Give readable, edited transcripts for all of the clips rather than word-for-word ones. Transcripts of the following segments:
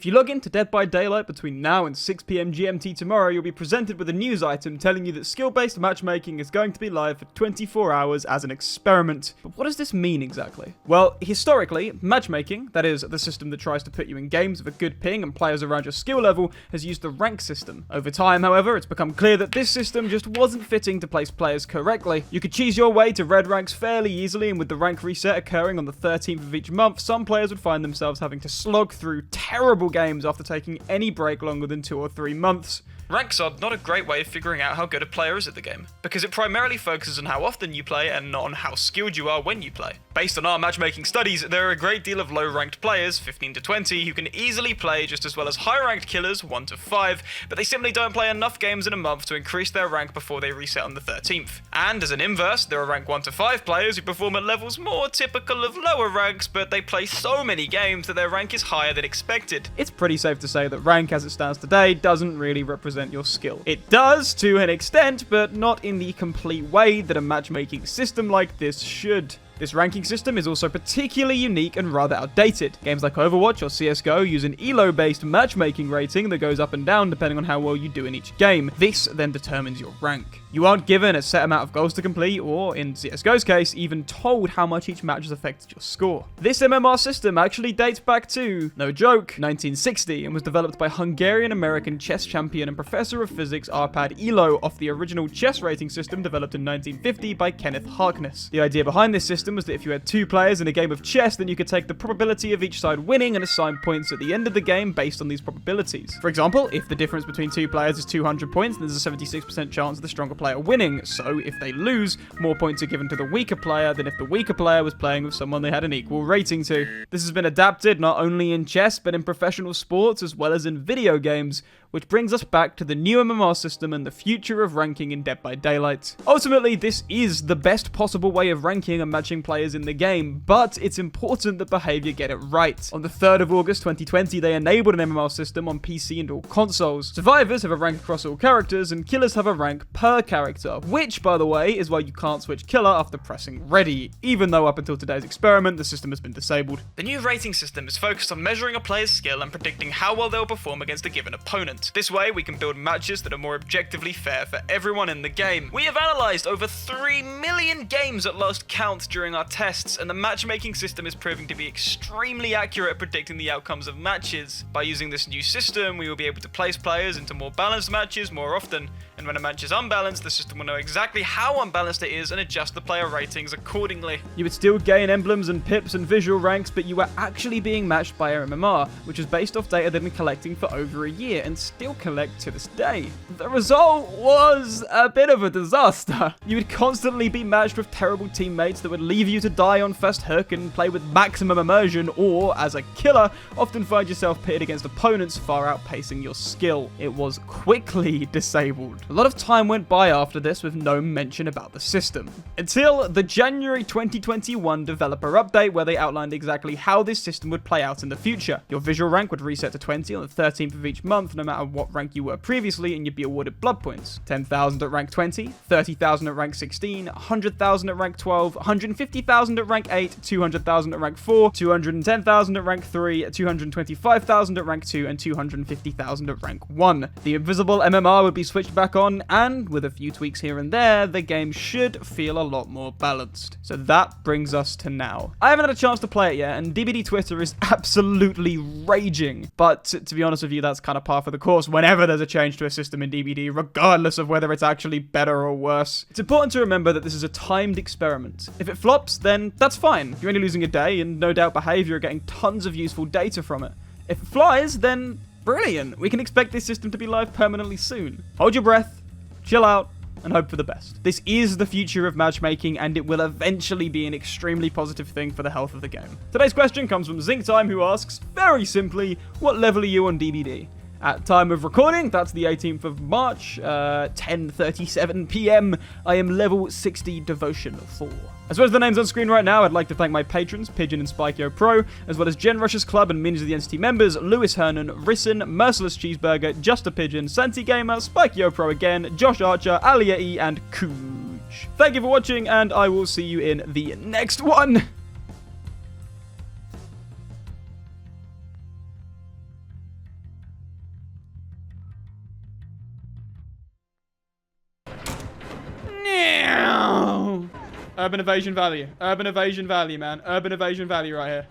If you log into Dead by Daylight between now and 6 PM GMT tomorrow, you'll be presented with a news item telling you that skill-based matchmaking is going to be live for 24 hours as an experiment. But what does this mean exactly? Well, historically, matchmaking, that is, the system that tries to put you in games with a good ping and players around your skill level, has used the rank system. Over time, however, it's become clear that this system just wasn't fitting to place players correctly. You could cheese your way to red ranks fairly easily, and with the rank reset occurring on the 13th of each month, some players would find themselves having to slog through terrible games after taking any break longer than 2 or 3 months. Ranks are not a great way of figuring out how good a player is at the game, because it primarily focuses on how often you play and not on how skilled you are when you play. Based on our matchmaking studies, there are a great deal of low-ranked players, 15 to 20, who can easily play just as well as high-ranked killers, 1 to 5, but they simply don't play enough games in a month to increase their rank before they reset on the 13th. And as an inverse, there are rank 1 to 5 players who perform at levels more typical of lower ranks, but they play so many games that their rank is higher than expected. It's pretty safe to say that rank as it stands today doesn't really represent your skill. It does to an extent, but not in the complete way that a matchmaking system like this should. This ranking system is also particularly unique and rather outdated. Games like Overwatch or CSGO use an Elo-based matchmaking rating that goes up and down depending on how well you do in each game. This then determines your rank. You aren't given a set amount of goals to complete, or in CSGO's case, even told how much each match has affected your score. This MMR system actually dates back to, no joke, 1960, and was developed by Hungarian-American chess champion and professor of physics Arpad Elo off the original chess rating system developed in 1950 by Kenneth Harkness. The idea behind this system was that if you had 2 players in a game of chess, then you could take the probability of each side winning and assign points at the end of the game based on these probabilities. For example, if the difference between 2 players is 200 points, then there's a 76% chance of the stronger player winning, so if they lose, more points are given to the weaker player than if the weaker player was playing with someone they had an equal rating to. This has been adapted not only in chess, but in professional sports as well as in video games, which brings us back to the new MMR system and the future of ranking in Dead by Daylight. Ultimately, this is the best possible way of ranking and matching players in the game, but it's important that Behaviour get it right. On the 3rd of August 2020, they enabled an MMR system on PC and all consoles. Survivors have a rank across all characters, and killers have a rank per character, which, by the way, is why you can't switch killer after pressing ready, even though up until today's experiment, the system has been disabled. The new rating system is focused on measuring a player's skill and predicting how well they'll perform against a given opponent. This way, we can build matches that are more objectively fair for everyone in the game. We have analysed over 3 million games at last count during our tests, and the matchmaking system is proving to be extremely accurate at predicting the outcomes of matches. By using this new system, we will be able to place players into more balanced matches more often, and when a match is unbalanced, the system will know exactly how unbalanced it is and adjust the player ratings accordingly. You would still gain emblems and pips and visual ranks, but you were actually being matched by our MMR, which is based off data they've been collecting for over a year and still collect to this day. The result was a bit of a disaster. You would constantly be matched with terrible teammates that would leave you to die on first hook and play with maximum immersion, or, as a killer, often find yourself pitted against opponents far outpacing your skill. It was quickly disabled. A lot of time went by after this with no mention about the system, until the January 2021 developer update, where they outlined exactly how this system would play out in the future. Your visual rank would reset to 20 on the 13th of each month, no matter what rank you were previously, and you'd be awarded blood points. 10,000 at rank 20, 30,000 at rank 16, 100,000 at rank 12, 150,000 at rank 8, 200,000 at rank 4, 210,000 at rank 3, 225,000 at rank 2, and 250,000 at rank 1. The invisible MMR would be switched back on, and with a few tweaks here and there, the game should feel a lot more balanced. So that brings us to now. I haven't had a chance to play it yet, and DBD Twitter is absolutely raging, but to be honest with you, that's kind of par for the course whenever there's a change to a system in DBD, regardless of whether it's actually better or worse. It's important to remember that this is a timed experiment. If it flops, then that's fine. You're only losing a day, and no doubt Behaviour are getting tons of useful data from it. If it flies, then brilliant. We can expect this system to be live permanently soon. Hold your breath, chill out, and hope for the best. This is the future of matchmaking, and it will eventually be an extremely positive thing for the health of the game. Today's question comes from Zinc Time, who asks, very simply, what level are you on DBD? At time of recording, that's the 18th of March, 10:37 PM, I am level 60 Devotion 4. As well as the names on screen right now, I'd like to thank my patrons, Pigeon and Spikeo Pro, as well as Gen Rushers Club and Minions of the Entity members, Lewis Hernan, Risson, Merciless Cheeseburger, Just a Pigeon, Santi Gamer, Spikeo Pro again, Josh Archer, Alia E, and Cooge. Thank you for watching, and I will see you in the next one! Urban evasion value. Urban evasion value, man. Urban evasion value right here.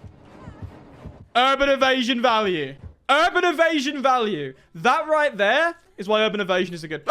Urban evasion value. Urban evasion value. That right there is why urban evasion is a good...